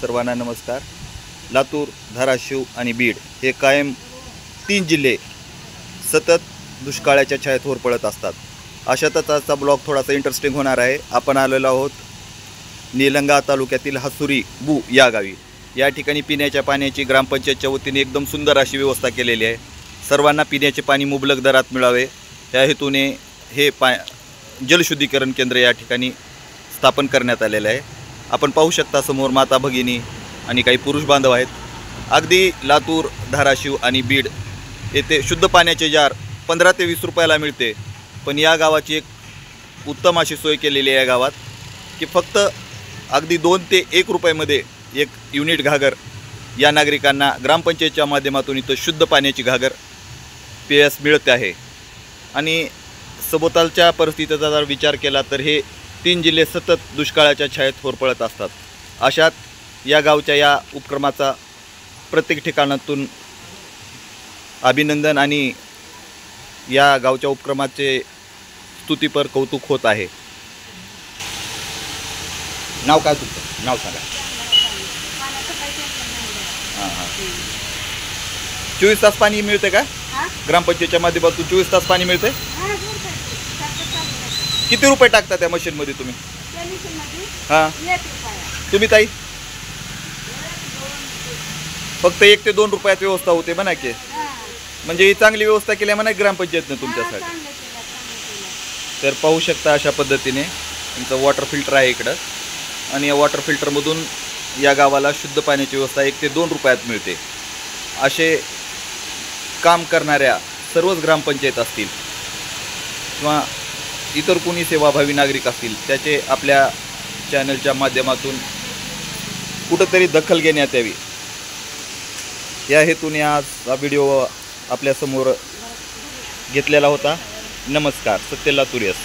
सर्वांना नमस्कार। लातूर, धाराशिव आणि बीड हे कायम 3 जिल्हे सतत दुष्काळाच्या छायेत होरपळत असतात। अशातच आजचा ब्लॉग थोडासा इंटरेस्टिंग होणार आहे। आपण आलेलो आहोत निलंगा तालुक्यातील हसुरी बू या गावी। या ठिकाणी पिण्याच्या पाण्याची ग्रामपंचायतच्या वतीने एकदम सुंदर अशी व्यवस्था केलेली आहे। सर्वांना पिण्याचे पाणी मुबलक दरात मिळावे त्या हेतूने हे जलशुद्धीकरण केंद्र या ठिकाणी स्थापन करण्यात आलेले आहे। आपण पाहू शकता समोर माता भगिनी आणि काही पुरुष बांधव आहेत। अगदी लातूर, धाराशिव आणि बीड येथे शुद्ध पाण्याचे जार 15 ते 20 रुपयाला मिळते, पण या गावाची एक उत्तम अशी सोय केलेली आहे या गावात की फक्त अगदी 2 ते 1 रुपयामध्ये एक युनिट घागर या नागरिकांना ग्रामपंचायतच्या माध्यमातून इथं शुद्ध पाण्याची घागर पेयास मिळते आहे। आणि सभोवतालच्या परिस्थितीचा जर विचार केला तर हे 3 जिल्हे सतत दुष्काळाच्या छायेत होरपळत असतात। अशात या गावच्या या उपक्रमाचा प्रत्येक ठिकाणातून अभिनंदन आणि या गावच्या उपक्रमाचे स्तुतीपर कौतुक होत आहे। नाव काय तुमचं? नाव सांगा। हां 24 तास पाणी मिळते का? ग्रामपंचायतच्या माध्यमातून 24 तास पाणी मिळते? किती रुपये टाकता त्या मशीनमध्ये तुम्ही? हां तुम्ही ताई? फक्त 1 ते 2 रुपयात व्यवस्था होते म्हणा की। म्हणजे ही चांगली व्यवस्था केली म्हणा ग्रामपंचायतनं तुमच्यासाठी। तर पाहू शकता अशा पद्धतीने तुमचं वॉटर फिल्टर आहे इकडं आणि या वॉटर फिल्टरमधून या गावाला शुद्ध पाण्याची व्यवस्था 1 ते 2 रुपयात मिळते। असे काम करणाऱ्या सर्वच ग्रामपंचायत असतील किंवा इतर कोणी सेवाभावी नागरिक असतील त्याचे आपल्या चॅनलच्या माध्यमातून कुठंतरी दखल घेण्यात यावी या हेतूने आज हा व्हिडिओ आपल्यासमोर घेतलेला होता। नमस्कार, सत्य लातूरियस।